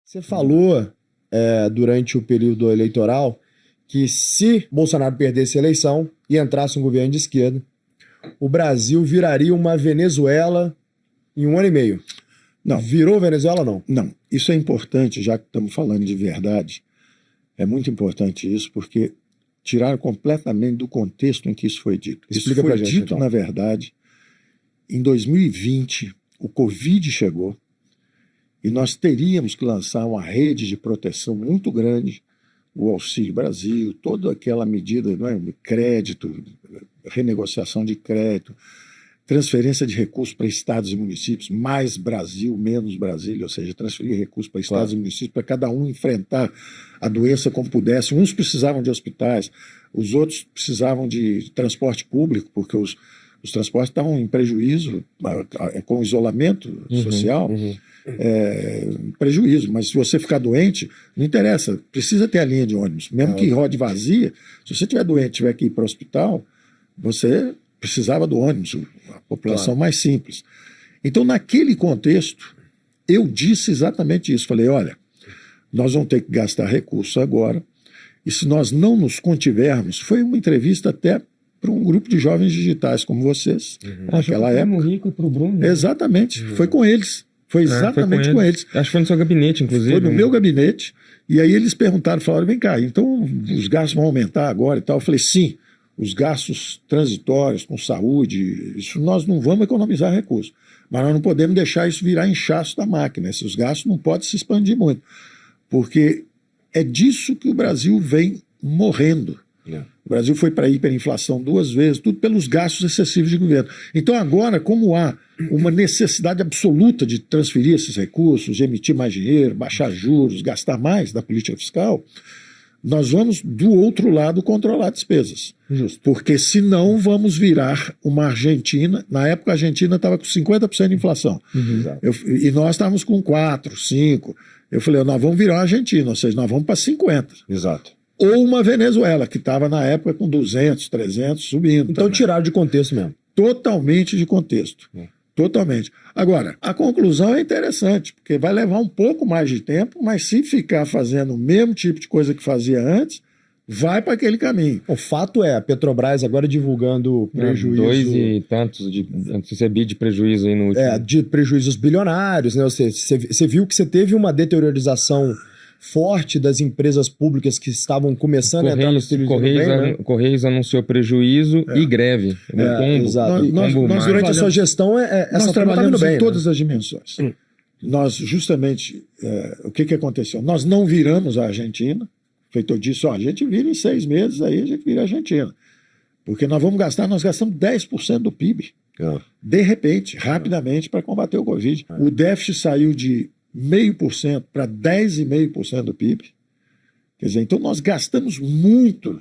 Você falou durante o período eleitoral que se Bolsonaro perdesse a eleição e entrasse um governo de esquerda, o Brasil viraria uma Venezuela em 1 ano e meio. Não. Virou Venezuela, não? Não. Isso é importante, já que estamos falando de verdade. É muito importante isso, porque tiraram completamente do contexto em que isso foi dito. Explica isso foi pra gente, dito, então. na verdade, em 2020, o Covid chegou e nós teríamos que lançar uma rede de proteção muito grande, o Auxílio Brasil, toda aquela medida, não é, de crédito, renegociação de crédito, transferência de recursos para estados e municípios, mais Brasil, menos Brasília, ou seja, transferir recursos para estados e municípios para cada um enfrentar a doença como pudesse. Uns precisavam de hospitais, os outros precisavam de transporte público, porque os transportes estavam em prejuízo com o isolamento social. Prejuízo, mas se você ficar doente, não interessa, precisa ter a linha de ônibus, mesmo que rode vazia. Se você estiver doente, tiver que ir para o hospital, você precisava do ônibus, a população mais simples. Então, naquele contexto, eu disse exatamente isso. Falei, olha, nós vamos ter que gastar recursos agora, e se nós não nos contivermos, foi uma entrevista até para um grupo de jovens digitais como vocês, naquela época. Rico e para o Bruno. Exatamente, foi com eles. Foi exatamente com eles. Acho que foi no seu gabinete, inclusive. Foi no meu gabinete. E aí eles perguntaram, falaram, vem cá, então os gastos vão aumentar agora e tal. Eu falei, sim, os gastos transitórios com saúde, isso nós não vamos economizar recursos. Mas nós não podemos deixar isso virar inchaço da máquina. Esses gastos não podem se expandir muito. Porque é disso que o Brasil vem morrendo. O Brasil foi para a hiperinflação 2 vezes, tudo pelos gastos excessivos de governo. Então agora, como há uma necessidade absoluta de transferir esses recursos, de emitir mais dinheiro, baixar juros, gastar mais da política fiscal, nós vamos, do outro lado, controlar despesas. Justo. Porque senão vamos virar uma Argentina. Na época a Argentina estava com 50% de inflação. E nós estávamos com 4%, 5%. Eu falei, nós vamos virar uma Argentina, ou seja, nós vamos para 50%. Exato. Ou uma Venezuela, que estava na época com 200, 300, subindo. Então também. tiraram de contexto mesmo. Totalmente de contexto. Totalmente. Agora, a conclusão é interessante, porque vai levar um pouco mais de tempo, mas se ficar fazendo o mesmo tipo de coisa que fazia antes, vai para aquele caminho. O fato é, a Petrobras agora divulgando prejuízo... 2 e tantos de recebi de prejuízo aí no último. De prejuízos bilionários, né? Você viu que você teve uma deteriorização forte das empresas públicas que estavam começando a entrar nos trilhos do bem, né? Correios anunciou prejuízo e greve. Exato. Nós durante a sua gestão, essa nós trabalhamos bem, em todas as dimensões. Nós, justamente, o que aconteceu? Nós não viramos a Argentina, feito eu disse, a gente vira em 6 meses, aí a gente vira a Argentina. Porque nós gastamos 10% do PIB, de repente, rapidamente, para combater o Covid. O déficit saiu de 0,5% para 10,5% do PIB. Quer dizer, então nós gastamos muito,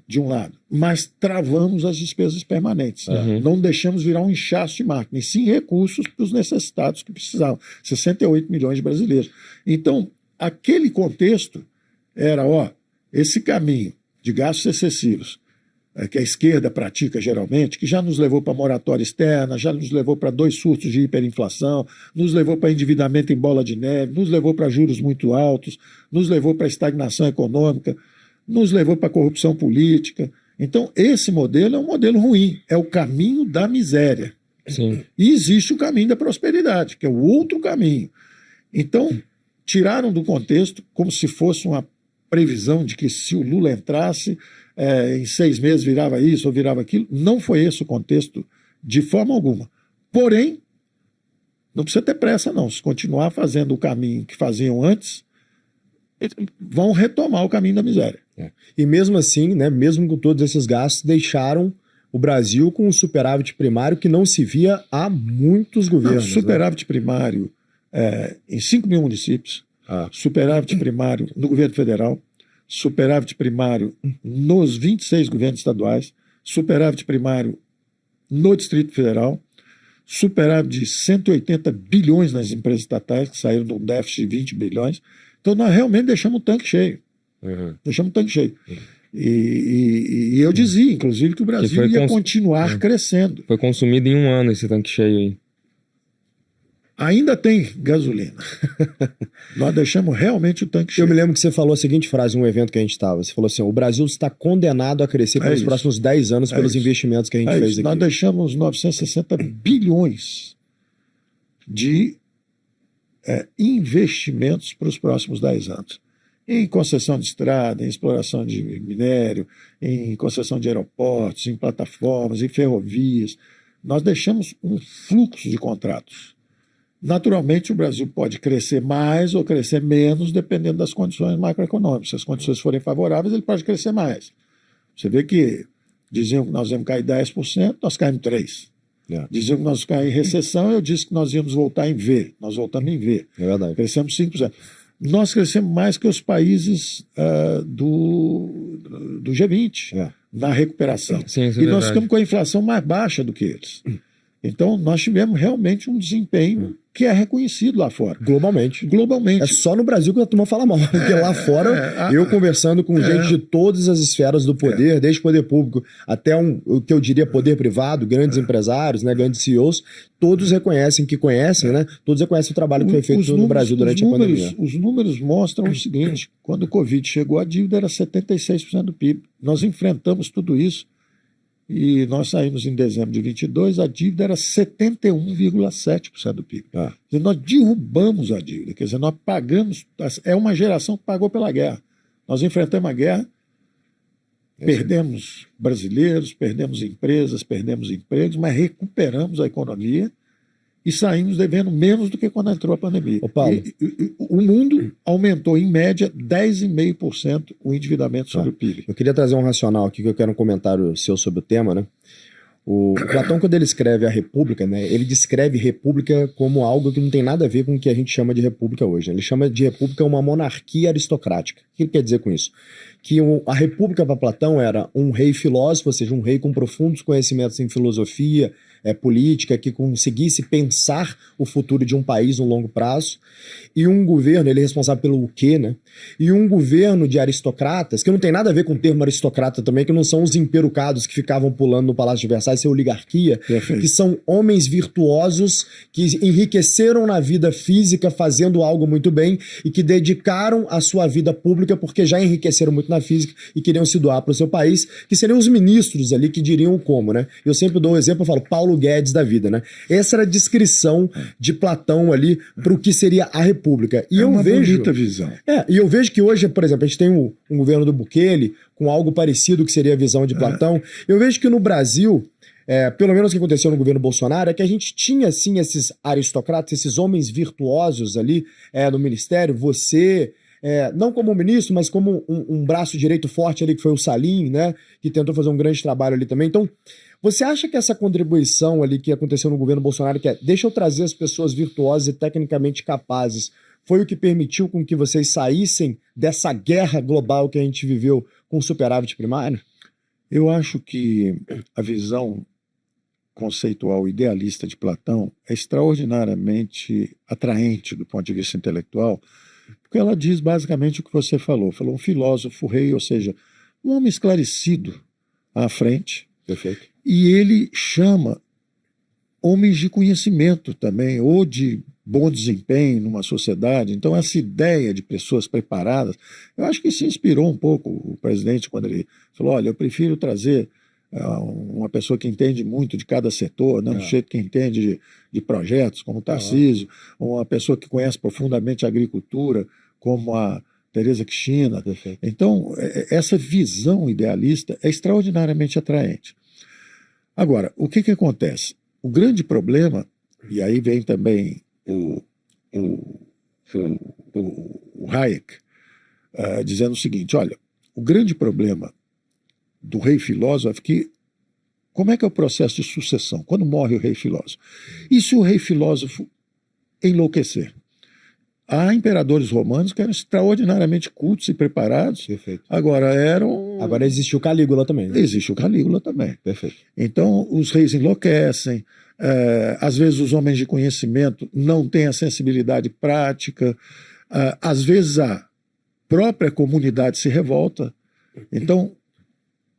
de um lado, mas travamos as despesas permanentes. Não deixamos virar um inchaço de máquina, e sim recursos para os necessitados que precisavam. 68 milhões de brasileiros. Então, aquele contexto era, esse caminho de gastos excessivos, que a esquerda pratica geralmente, que já nos levou para moratória externa, já nos levou para 2 surtos de hiperinflação, nos levou para endividamento em bola de neve, nos levou para juros muito altos, nos levou para estagnação econômica, nos levou para corrupção política. Então, esse modelo é um modelo ruim, é o caminho da miséria. Sim. E existe o caminho da prosperidade, que é o outro caminho. Então, tiraram do contexto como se fosse uma previsão de que se o Lula entrasse, em 6 meses virava isso ou virava aquilo. Não foi esse o contexto de forma alguma. Porém, não precisa ter pressa não. Se continuar fazendo o caminho que faziam antes, vão retomar o caminho da miséria. E mesmo assim, né, mesmo com todos esses gastos, deixaram o Brasil com um superávit primário que não se via há muitos governos. Superávit primário em 5 mil municípios, superávit primário no governo federal, superávit primário nos 26 governos estaduais, superávit primário no Distrito Federal, superávit de 180 bilhões nas empresas estatais, que saíram de um déficit de 20 bilhões. Então nós realmente deixamos o tanque cheio. Deixamos o tanque cheio. E eu dizia, inclusive, que o Brasil ia continuar crescendo. Foi consumido em 1 ano esse tanque cheio aí. Ainda tem gasolina. Nós deixamos realmente o tanque cheio. Eu me lembro que você falou a seguinte frase em um evento que a gente estava. Você falou assim: o Brasil está condenado a crescer pelos próximos 10 anos pelos investimentos que a gente fez aqui. Nós deixamos 960 bilhões de investimentos para os próximos 10 anos. Em concessão de estrada, em exploração de minério, em concessão de aeroportos, em plataformas, em ferrovias. Nós deixamos um fluxo de contratos. Naturalmente, o Brasil pode crescer mais ou crescer menos, dependendo das condições macroeconômicas. Se as condições forem favoráveis, ele pode crescer mais. Você vê que diziam que nós íamos cair 10%, nós caímos 3%. Diziam que nós íamos cair em recessão, eu disse que nós íamos voltar em V. Nós voltamos em V. É verdade. Crescemos 5%. Nós crescemos mais que os países do G20 na recuperação. Sim, e nós ficamos com a inflação mais baixa do que eles. Então, nós tivemos realmente um desempenho que é reconhecido lá fora. Globalmente. Globalmente. É só no Brasil que a turma fala mal. Porque lá fora, eu conversando com gente de todas as esferas do poder, desde o poder público até o que eu diria poder privado, grandes empresários, né, grandes CEOs, todos reconhecem que conhecem, né? Todos reconhecem o trabalho que foi feito no Brasil durante a pandemia. Os números mostram o seguinte: quando o Covid chegou, a dívida era 76% do PIB. Nós enfrentamos tudo isso. E nós saímos em dezembro de 22, a dívida era 71,7% do PIB. Quer dizer, nós derrubamos a dívida, quer dizer, nós pagamos, é uma geração que pagou pela guerra. Nós enfrentamos a guerra, perdemos brasileiros, perdemos empresas, perdemos empregos, mas recuperamos a economia e saímos devendo menos do que quando entrou a pandemia. Ô, Paulo, o mundo aumentou, em média, 10,5% o endividamento sobre o PIB. Eu queria trazer um racional aqui, que eu quero um comentário seu sobre o tema, né? O Platão, quando ele escreve a República, né, ele descreve República como algo que não tem nada a ver com o que a gente chama de República hoje. Ele chama de República uma monarquia aristocrática. O que ele quer dizer com isso? Que a República para Platão era um rei filósofo, ou seja, um rei com profundos conhecimentos em filosofia, política, que conseguisse pensar o futuro de um país no longo prazo, e um governo, ele é responsável pelo quê, né? E um governo de aristocratas, que não tem nada a ver com o termo aristocrata também, que não são os emperucados que ficavam pulando no Palácio de Versalhes, isso é oligarquia, que são homens virtuosos que enriqueceram na vida física fazendo algo muito bem e que dedicaram a sua vida pública porque já enriqueceram muito na física e queriam se doar para o seu país, que seriam os ministros ali que diriam o como, né? Eu sempre dou um exemplo, eu falo Paulo Guedes da vida, né? Essa era a descrição de Platão ali para o que seria a República. E uma bonita visão. E eu vejo que hoje, por exemplo, a gente tem um governo do Bukele com algo parecido que seria a visão de Platão. Eu vejo que no Brasil, pelo menos o que aconteceu no governo Bolsonaro, é que a gente tinha, assim, esses aristocratas, esses homens virtuosos ali no ministério, você... não como ministro, mas como um braço direito forte ali, que foi o Salim, né, que tentou fazer um grande trabalho ali também. Então, você acha que essa contribuição ali que aconteceu no governo Bolsonaro, que deixa eu trazer as pessoas virtuosas e tecnicamente capazes, foi o que permitiu com que vocês saíssem dessa guerra global que a gente viveu com superávit primário? Eu acho que a visão conceitual idealista de Platão é extraordinariamente atraente do ponto de vista intelectual, porque ela diz basicamente o que você falou. Falou um filósofo rei, ou seja, um homem esclarecido à frente. Perfeito. E ele chama homens de conhecimento também, ou de bom desempenho numa sociedade. Então, essa ideia de pessoas preparadas, eu acho que se inspirou um pouco o presidente quando ele falou, olha, eu prefiro trazer uma pessoa que entende muito de cada setor, né? Um sujeito que entende de projetos, como o Tarcísio, uma pessoa que conhece profundamente a agricultura, como a Tereza Cristina. Então, essa visão idealista é extraordinariamente atraente. Agora, o que acontece? O grande problema, e aí vem também o Hayek dizendo o seguinte, olha, o grande problema do rei filósofo é que como é que é o processo de sucessão? Quando morre o rei filósofo? E se o rei filósofo enlouquecer? Há imperadores romanos que eram extraordinariamente cultos e preparados. Perfeito. Agora existe o Calígula também. Né? Existe o Calígula também. Perfeito. Então, os reis enlouquecem, às vezes os homens de conhecimento não têm a sensibilidade prática, às vezes a própria comunidade se revolta. Então,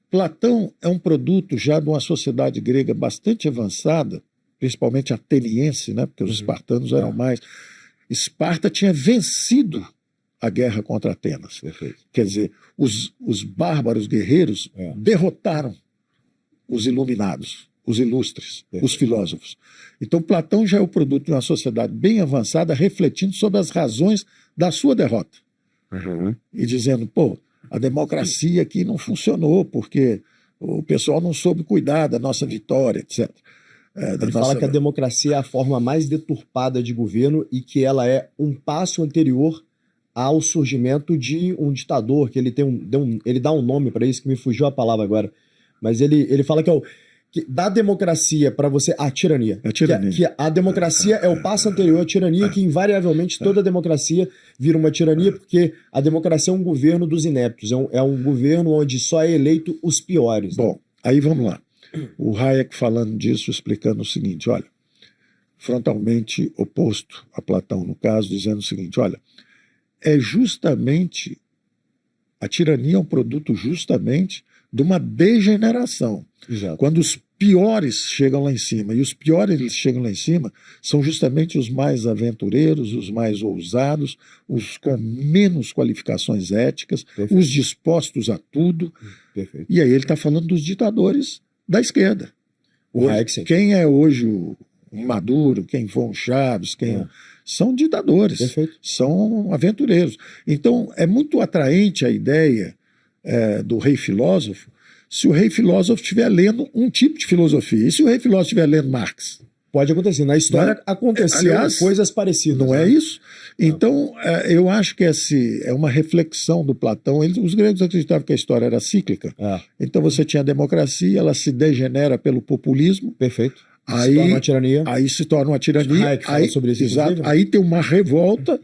Platão é um produto já de uma sociedade grega bastante avançada, principalmente ateniense, né? Porque os espartanos eram mais. Esparta tinha vencido a guerra contra Atenas. Perfeito. Quer dizer, os bárbaros guerreiros derrotaram os iluminados, os ilustres, os filósofos. Então, Platão já é o produto de uma sociedade bem avançada, refletindo sobre as razões da sua derrota. E dizendo, pô, a democracia aqui não funcionou, porque o pessoal não soube cuidar da nossa vitória, etc. Ele fala que a democracia é a forma mais deturpada de governo e que ela é um passo anterior ao surgimento de um ditador, que ele ele dá um nome para isso, que me fugiu a palavra agora. Mas ele fala que é que da democracia para você... A tirania. A tirania. Que a democracia é o passo anterior à tirania, que invariavelmente toda democracia vira uma tirania, porque a democracia é um governo dos ineptos, é um governo onde só é eleito os piores. Bom, aí vamos lá. O Hayek falando disso, explicando o seguinte, olha, frontalmente oposto a Platão, no caso, dizendo o seguinte, olha, a tirania é um produto justamente de uma degeneração. Exato. Quando os piores chegam lá em cima, e os piores eles chegam lá em cima, são justamente os mais aventureiros, os mais ousados, os com menos qualificações éticas, Perfeito. os dispostos a tudo. Perfeito. E aí ele está falando dos ditadores da esquerda. Hayek, sim. Quem é hoje o Maduro, quem foi um Chaves, são ditadores, Perfeito. são aventureiros. Então é muito atraente a ideia do rei filósofo, se o rei filósofo estiver lendo um tipo de filosofia. E se o rei filósofo estiver lendo Marx? Pode acontecer. Na história Né? aconteceram Aliás, coisas parecidas. Não né? é isso? Então, eu acho que é uma reflexão do Platão. Os gregos acreditavam que a história era cíclica. Então você tinha a democracia, ela se degenera pelo populismo. Perfeito. Aí, se torna uma tirania. Aí se torna uma tirania. Hayek fala sobre isso, exato, inclusive. aí tem uma revolta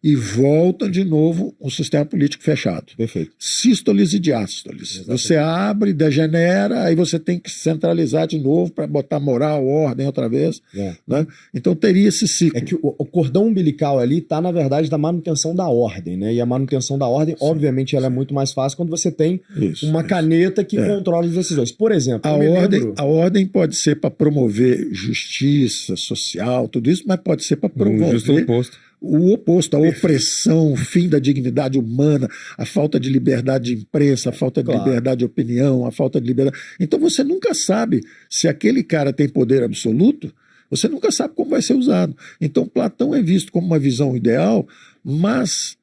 e volta de novo um sistema político fechado. Perfeito. Sístoles e diástoles. Exatamente. Você abre, degenera, aí você tem que centralizar de novo para botar moral, ordem outra vez. Né? Então teria esse ciclo. É que o cordão umbilical ali está, na verdade, da manutenção da ordem, né? E a manutenção da ordem, obviamente, ela é muito mais fácil quando você tem uma caneta que controla as decisões. Por exemplo, a ordem pode ser para promover justiça social, tudo isso, mas pode ser para promover justo oposto. O oposto, a opressão, o fim da dignidade humana, a falta de liberdade de imprensa, a falta de liberdade de opinião, a falta de liberdade. Então você nunca sabe se aquele cara tem poder absoluto, você nunca sabe como vai ser usado. Então Platão é visto como uma visão ideal, mas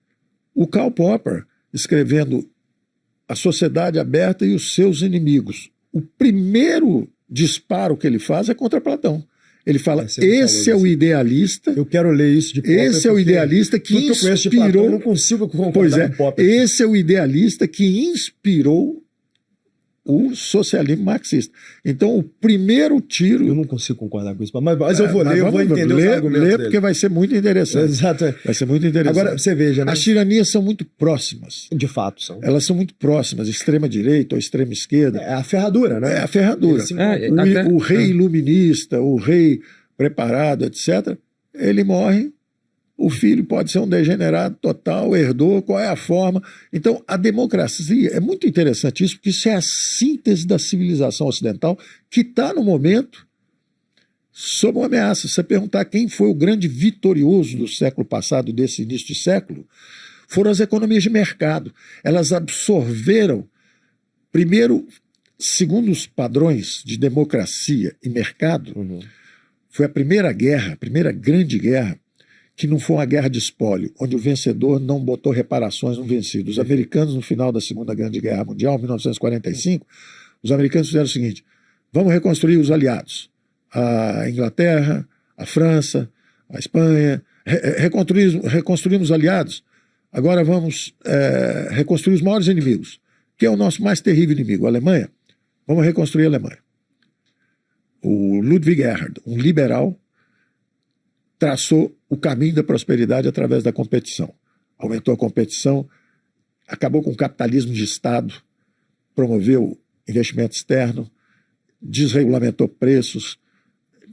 o Karl Popper, escrevendo A Sociedade Aberta e os Seus Inimigos, o primeiro disparo que ele faz é contra Platão. Ele fala, esse é o idealista. Eu quero ler isso de Popper. Esse é o idealista que inspirou. Eu não consigo concordar Pois é, com Popper. esse é o idealista que inspirou o socialismo marxista. Então, o primeiro tiro. Eu não consigo concordar com isso, mas eu vou ler, eu vou entender os argumentos ler dele. porque vai ser muito interessante. Exato. Vai ser muito interessante. Agora, você veja, né? As tiranias são muito próximas. De fato, são. Elas são muito próximas, extrema-direita ou extrema-esquerda. É a ferradura, né? É a ferradura. O rei iluminista, o rei preparado, etc., ele morre, o filho pode ser um degenerado total, herdou, qual é a forma? Então, a democracia, é muito interessante isso, porque isso é a síntese da civilização ocidental que está, no momento, sob uma ameaça. Se você perguntar quem foi o grande vitorioso do século passado, desse início de século, foram as economias de mercado. Elas absorveram, primeiro, segundo os padrões de democracia e mercado, foi a primeira grande guerra, que não foi uma guerra de espólio, onde o vencedor não botou reparações no vencido. Os americanos, no final da Segunda Grande Guerra Mundial, 1945, os americanos fizeram o seguinte: vamos reconstruir os aliados. A Inglaterra, a França, a Espanha, reconstruímos os aliados. Agora vamos reconstruir os maiores inimigos. Quem é o nosso mais terrível inimigo? A Alemanha? Vamos reconstruir a Alemanha. O Ludwig Erhard, um liberal, traçou o caminho da prosperidade através da competição. Aumentou a competição, acabou com o capitalismo de Estado, promoveu investimento externo, desregulamentou preços,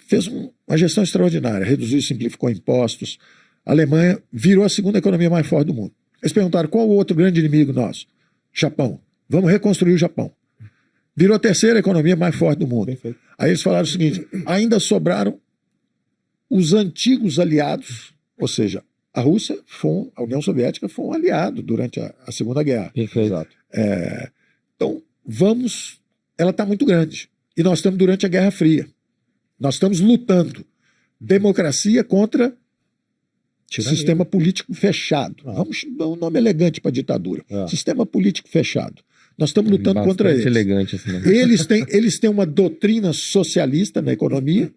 fez uma gestão extraordinária, reduziu e simplificou impostos. A Alemanha virou a segunda economia mais forte do mundo. Eles perguntaram qual o outro grande inimigo nosso? Japão. Vamos reconstruir o Japão. Virou a terceira economia mais forte do mundo. Perfeito. Aí eles falaram o seguinte: ainda sobraram os antigos aliados, ou seja, a Rússia, a União Soviética foi um aliado durante a Segunda Guerra. Perfeito. Exato. Então, ela está muito grande. E nós estamos durante a Guerra Fria. Nós estamos lutando democracia contra sistema político fechado. Vamos dar um nome elegante para a ditadura. Sistema político fechado. Nós estamos lutando contra eles. Elegante assim, né? Eles têm uma doutrina socialista na economia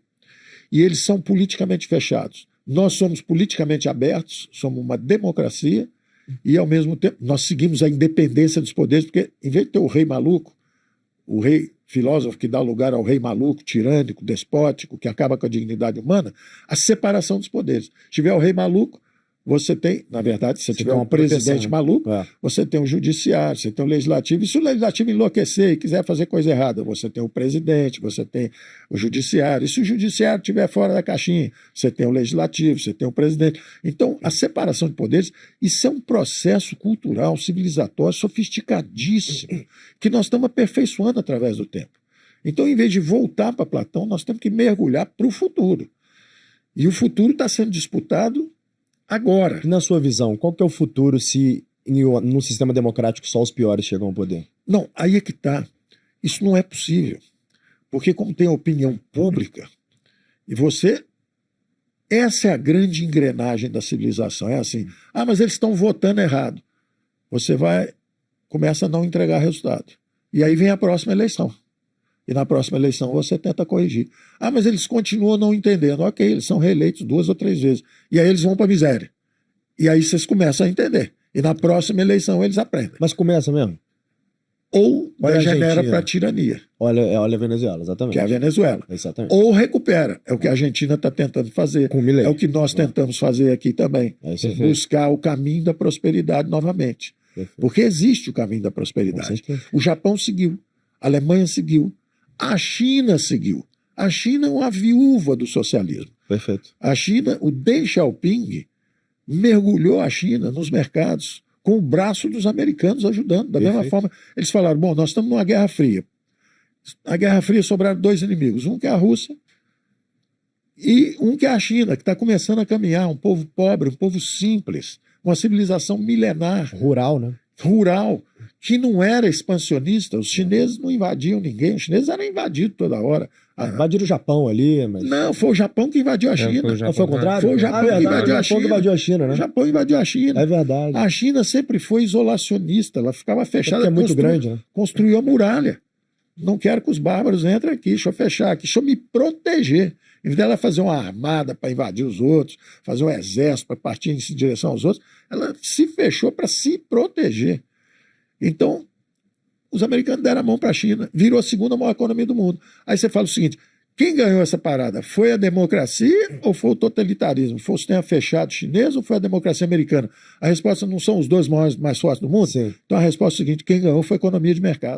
e eles são politicamente fechados. Nós somos politicamente abertos, somos uma democracia e, ao mesmo tempo, nós seguimos a independência dos poderes, porque, em vez de ter o rei maluco, o rei filósofo que dá lugar ao rei maluco, tirânico, despótico, que acaba com a dignidade humana, a separação dos poderes. Se tiver o rei maluco, você tem, na verdade, se tiver um presidente maluco, você tem o judiciário, você tem o legislativo, e se o legislativo enlouquecer e quiser fazer coisa errada, você tem o presidente, você tem o judiciário, e se o judiciário estiver fora da caixinha, você tem o legislativo, você tem o presidente. Então, a separação de poderes, isso é um processo cultural, civilizatório, sofisticadíssimo, que nós estamos aperfeiçoando através do tempo. Então, em vez de voltar para Platão, nós temos que mergulhar para o futuro. E o futuro está sendo disputado agora. Na sua visão, qual que é o futuro se no sistema democrático só os piores chegam ao poder? Não, aí é que está. Isso não é possível. Porque como tem opinião pública, e você... Essa é a grande engrenagem da civilização. É assim, mas eles estão votando errado. Você começa a não entregar resultado. E aí vem a próxima eleição. E na próxima eleição você tenta corrigir. Mas eles continuam não entendendo. Ok, eles são reeleitos 2 ou 3 vezes. E aí eles vão para a miséria. E aí vocês começam a entender. E na próxima eleição eles aprendem. Mas começa mesmo? Ou degenera para a tirania. Olha a Venezuela, exatamente. Que é a Venezuela. Exatamente. Ou recupera. É o que a Argentina está tentando fazer. É o que nós tentamos fazer aqui também. Buscar o caminho da prosperidade novamente. Perfeito. Porque existe o caminho da prosperidade. O Japão seguiu. A Alemanha seguiu. A China seguiu. A China é uma viúva do socialismo. Perfeito. A China, o Deng Xiaoping mergulhou a China nos mercados com o braço dos americanos ajudando. Da mesma forma, eles falaram, bom, nós estamos numa Guerra Fria. Na Guerra Fria sobraram 2 inimigos. Um que é a Rússia e um que é a China, que está começando a caminhar. Um povo pobre, um povo simples. Uma civilização milenar. Rural, né? Rural, que não era expansionista. Os chineses não invadiam ninguém. Os chineses eram invadidos toda hora. Invadiram o Japão ali, mas... Não, foi o Japão que invadiu a China. Não foi o contrário? Foi o Japão que invadiu a China. O Japão que invadiu a China, né? O Japão invadiu a China. É verdade. A China sempre foi isolacionista. Ela ficava fechada. É muito grande, né? Construiu a muralha. Não quero que os bárbaros entrem aqui. Deixa eu fechar aqui. Deixa eu me proteger. Em vez dela fazer uma armada para invadir os outros, fazer um exército para partir em direção aos outros, ela se fechou para se proteger. Então, os americanos deram a mão para a China, virou a segunda maior economia do mundo. Aí você fala o seguinte, quem ganhou essa parada? Foi a democracia ou foi o totalitarismo? Foi o sistema fechado chinês ou foi a democracia americana? A resposta não são os dois maiores mais fortes do mundo? Sim. Então a resposta é a seguinte, quem ganhou foi a economia de mercado.